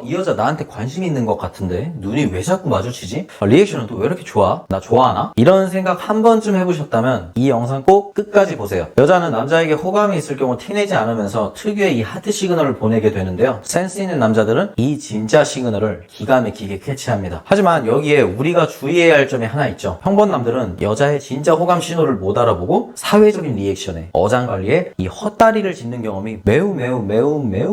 이 여자 나한테 관심 있는 것 같은데 눈이 왜 자꾸 마주치지? 리액션은 또 왜 이렇게 좋아? 나 좋아하나? 이런 생각 한 번쯤 해보셨다면 이 영상 꼭 끝까지 보세요. 여자는 남자에게 호감이 있을 경우 티내지 않으면서 특유의 이 하트 시그널을 보내게 되는데요. 센스 있는 남자들은 이 진짜 시그널을 기가 막히게 캐치합니다. 하지만 여기에 우리가 주의해야 할 점이 하나 있죠. 평범남들은 여자의 진짜 호감 신호를 못 알아보고 사회적인 리액션에 어장관리에 이 헛다리를 짚는 경험이 매우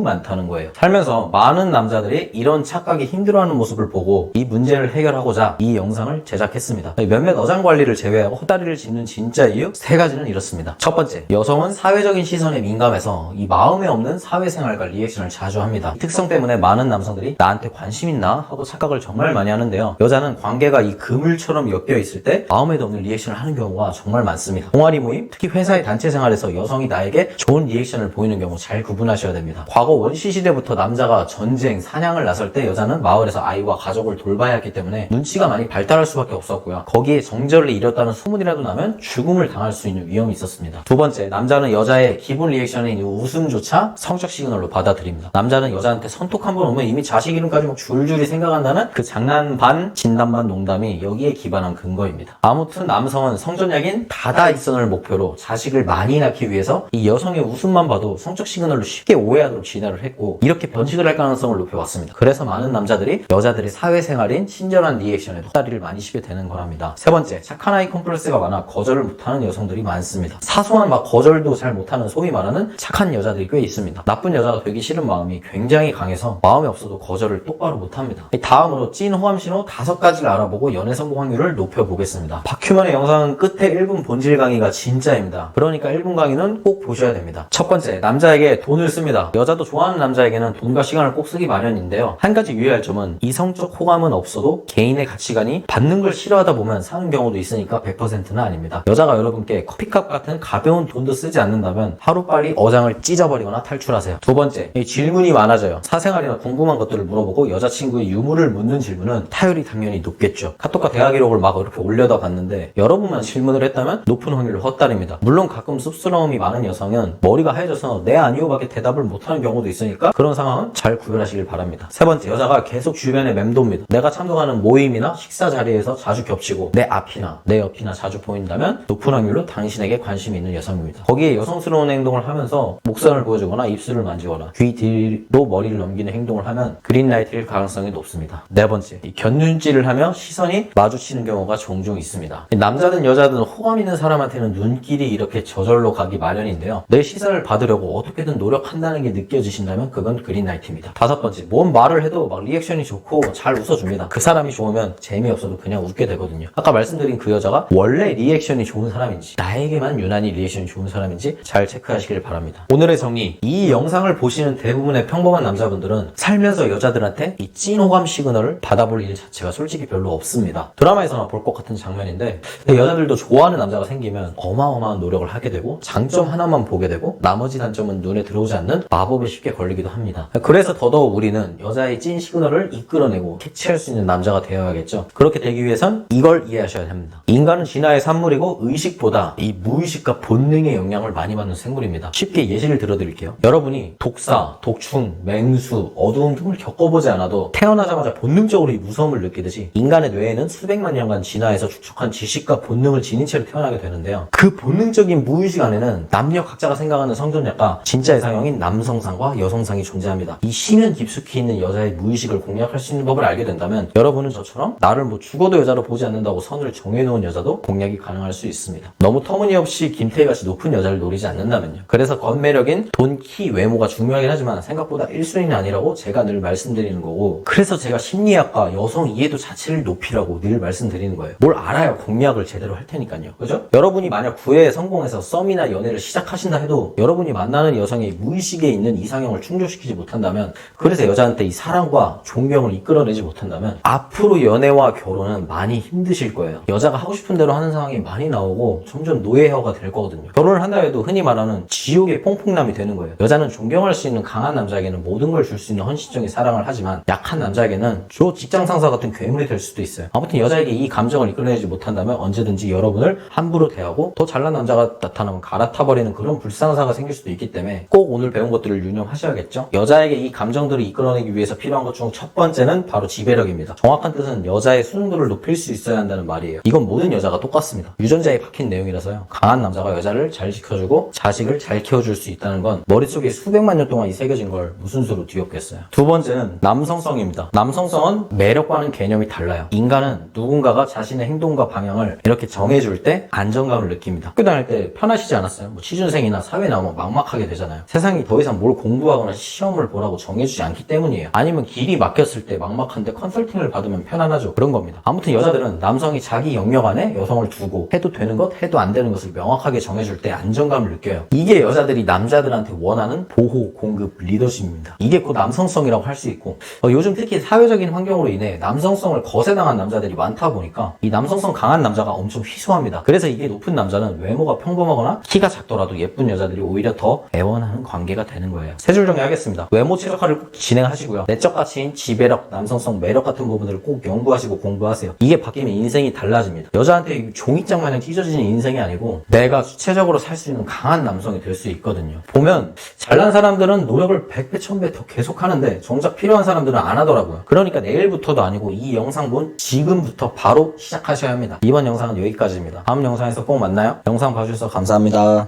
많다는 거예요. 살면서 많은 남자들이 이런 착각에 힘들어하는 모습을 보고 이 문제를 해결하고자 이 영상을 제작했습니다. 몇몇 어장관리를 제외하고 헛다리를 짚는 진짜 이유 세 가지는 이렇습니다. 첫 번째, 여성은 사회적인 시선에 민감해서 이 마음에 없는 사회생활과 리액션을 자주 합니다. 이 특성 때문에 많은 남성들이 나한테 관심 있나 하고 착각을 정말 많이 하는데요. 여자는 관계가 이 그물처럼 엮여 있을 때 마음에도 없는 리액션을 하는 경우가 정말 많습니다. 동아리 모임, 특히 회사의 단체 생활에서 여성이 나에게 좋은 리액션을 보이는 경우 잘 구분하셔야 됩니다. 과거 원시 시대부터 남자가 전쟁, 사냥을 나설 때 여자는 마을에서 아이와 가족을 돌봐야 했기 때문에 눈치가 많이 발달할 수밖에 없었고요. 거기에 정절을 잃었다는 소문이라도 나면 죽음을 당할 수 있는 위험이 있었습니다. 두 번째, 남자는 여자의 기본 리액션인 웃음조차 성적 시그널로 받아들입니다. 남자는 여자한테 손톱 한 번 오면 이미 자식 이름까지 막 줄줄이 생각한다는 그 장난 반 진담 반 농담이 여기에 기반한 근거입니다. 아무튼 남성은 성전약인 다다익선을 목표로 자식을 많이 낳기 위해서 이 여성의 웃음만 봐도 성적 시그널로 쉽게 오해하도록 진화를 했고 이렇게 번식을 할 가능성을 높여왔습니다. 그래서 많은 남자들이 여자들이 사회생활인 친절한 리액션에 헛다리를 많이 씹게 되는 거랍니다. 세 번째, 착한 아이 콤플렉스가 많아 거절을 못하는 여성들이 많습니다. 사소한 막 거절도 잘 못하는 소위 말하는 착한 여자들이 꽤 있습니다. 나쁜 여자가 되기 싫은 마음이 굉장히 강해서 마음이 없어도 거절을 똑바로 못합니다. 다음으로 찐 호감 신호 5가지를 알아보고 연애 성공 확률을 높여보겠습니다. 박휴먼의 영상은 끝에 1분 본질 강의가 진짜입니다. 그러니까 1분 강의는 꼭 보셔야 됩니다. 첫 번째, 남자에게 돈을 씁니다. 여자도 좋아하는 남자에게는 돈과 시간을 꼭 쓰기 마련인데요. 한 가지 유의할 점은 이성적 호감은 없어도 개인의 가치관이 받는 걸 싫어하다 보면 사는 경우도 있으니까 100%는 아닙니다. 여자가 여러분께 커피값 같은 가벼운 돈도 쓰지 않는다면 하루빨리 어장을 찢어버리거나 탈출하세요. 두 번째, 질문이 많아져요. 사생활이나 궁금한 것들을 물어보고 여자친구의 유무를 묻는 질문은 타율이 당연히 높겠죠. 카톡과 대화 기록을 막 이렇게 올려다 봤는데 여러분만 질문을 했다면 높은 확률로 헛다립니다. 물론 가끔 쑥스러움이 많은 여성은 머리가 하얘져서 네 아니요밖에 대답을 못하는 경우도 있으니까 그런 상황은 잘 구별하시길 바랍니다. 세 번째, 여자가 계속 주변에 맴돕니다. 내가 참석하는 모임이나 식사 자리에서 자주 겹치고 내 앞이나 내 옆이나 자주 보인다면 높은 확률로 당신에게 관심이 있는 여성입니다. 거기에 여성스러운 행동을 하면서 목선을 보여주거나 입술을 만지거나 귀 뒤로 머리를 넘기는 행동을 하면 그린라이트일 가능성이 높습니다. 네 번째, 곁눈질을 하며 시선이 마주치는 경우가 종종 있습니다. 남자든 여자든 호감 있는 사람한테는 눈길이 이렇게 저절로 가기 마련인데요. 내 시선을 받으려고 어떻게든 노력한다는 게 느껴지신다면 그건 그린라이트입니다. 다섯 번째, 뭔 말을 해도 막 리액션이 좋고 잘 웃어줍니다. 그 사람이 좋으면 재미없어도 그냥 웃게 되거든요. 아까 말씀드린 그 여자가 원래 리액션이 좋은 사람인지 나에게만 유난히 리액션이 좋은 사람인지 잘 체크하시길 바랍니다. 오늘의 정리, 이 영상을 보시는 대부분의 평범한 남자분들은 살면서 여자들한테 이 찐호감 시그널을 받아볼 일 자체가 솔직히 별로 없습니다. 드라마에서나 볼 것 같은 장면인데 여자들도 좋아하는 남자가 생기면 어마어마한 노력을 하게 되고 장점 하나만 보게 되고 나머지 단점은 눈에 들어오지 않는 마법에 쉽게 걸리기도 합니다. 그래서 더더욱 우리는 여자의 찐 시그널을 이끌어내고 캐치할 수 있는 남자가 되어야겠죠. 그렇게 되기 위해선 이걸 이해하셔야 합니다. 인간은 진화의 산물이고 의식보다 이 무의식과 본능의 영향을 많이 받는 생물입니다. 쉽게 예시를 들어드릴게요. 여러분이 독사, 독충, 맹수, 어두움 등을 겪어보지 않아도 태어나자마자 본능적으로 이 무서움을 느끼듯이 인간의 뇌에는 수백만 년간 진화해서 축적한 지식과 본능을 지닌 채로 태어나게 되는데요. 그 본능적인 무의식 안에는 남녀 각자가 생각하는 성전약과 진짜 이상형인 남성상과 여성상이 존재합니다. 이 심연 깊숙이 있는 여자의 무의식을 공략할 수 있는 법을 알게 된다면 여러분은 저처럼 나를 죽어도 여자로 보지 않는다고 선을 정해놓은 여자도 공략이 가능할 수 있습니다. 너무 터무니없이 김태희같이 높은 여자를 노리지 않는다면요. 그래서 겉매력인 돈, 키, 외모가 중요하긴 하지만 생각보다 1순위는 아니라고 제가 늘 말씀드리는 거고, 그래서 제가 심리학과 여성 이해도 자체를 높이라고 늘 말씀드리는 거예요. 뭘 알아야 공략을 제대로 할 테니까요. 그죠? 여러분이 만약 구애에 성공해서 썸이나 연애를 시작하신다 해도 여러분이 만나는 여성의 무의식에 있는 이상형을 충족시키지 못한다면, 그래서 여자한테 이 사랑과 존경을 이끌어내지 못한다면 앞으로 연애와 결혼은 많이 힘드실 거예요. 여자가 하고 싶은 대로 하는 상황이 많이 나오고 점점 노예화가 될 거거든요. 결혼을 한다 해도 흔히 말하는 지옥의 퐁퐁남이 되는 거예요. 여자는 존경할 수 있는 강한 남자에게는 모든 걸 줄 수 있는 헌신적인 사랑을 하지만 약한 남자에게는 저 직장 상사 같은 괴물이 될 수도 있어요. 아무튼 여자에게 이 감정을 이끌어내지 못한다면 언제든지 여러분을 함부로 대하고 더 잘난 남자가 나타나면 갈아타버리는 그런 불상사가 생길 수도 있기 때문에 꼭 오늘 배운 것들을 유념하셔야겠죠. 여자에게 이 감정들이 이끌어내기 위해서 필요한 것 중 첫 번째는 바로 지배력입니다. 정확한 뜻은 여자의 수능도를 높일 수 있어야 한다는 말이에요. 이건 모든 여자가 똑같습니다. 유전자에 박힌 내용이라서요. 강한 남자가 여자를 잘 지켜주고 자식을 잘 키워줄 수 있다는 건 머릿속에 수백만 년 동안 새겨진 걸 무슨 수로 뒤엎겠어요. 두 번째는 남성성입니다. 남성성은 매력과는 개념이 달라요. 인간은 누군가가 자신의 행동과 방향을 이렇게 정해줄 때 안정감을 느낍니다. 학교 다닐 때 편하시지 않았어요? 뭐 취준생이나 사회 나오면 막막하게 되잖아요. 세상이 더 이상 뭘 공부하거나 시험을 보라고 정해주지 않기 때문이에요. 아니면 길이 막혔을 때 막막한데 컨설팅을 받으면 편안하죠. 그런 겁니다. 아무튼 여자들은 남성이 자기 영역 안에 여성을 두고 해도 되는 것, 해도 안 되는 것을 명확하게 정해줄 때 안정감을 느껴요. 이게 여자들이 남자들한테 원하는 보호, 공급, 리더십입니다. 이게 곧 남성성이라고 할 수 있고 요즘 특히 사회적인 환경으로 인해 남성성을 거세당한 남자들이 많다 보니까 이 남성성 강한 남자가 엄청 희소합니다. 그래서 이게 높은 남자는 외모가 평범하거나 키가 작더라도 예쁜 여자들이 오히려 더 애원하는 관계가 되는 거예요. 세 줄 정리하겠습니다. 외모 최적화를 꼭 진행하시고요. 내적 가치인 지배력, 남성성, 매력 같은 부분들을 꼭 연구하시고 공부하세요. 이게 바뀌면 인생이 달라집니다. 여자한테 종이장 마냥 찢어지는 인생이 아니고 내가 주체적으로 살 수 있는 강한 남성이 될 수 있거든요. 보면 잘난 사람들은 노력을 100배, 1000배 더 계속 하는데 정작 필요한 사람들은 안 하더라고요. 그러니까 내일부터도 아니고 이 영상 본 지금부터 바로 시작하셔야 합니다. 이번 영상은 여기까지입니다. 다음 영상에서 꼭 만나요. 영상 봐주셔서 감사합니다.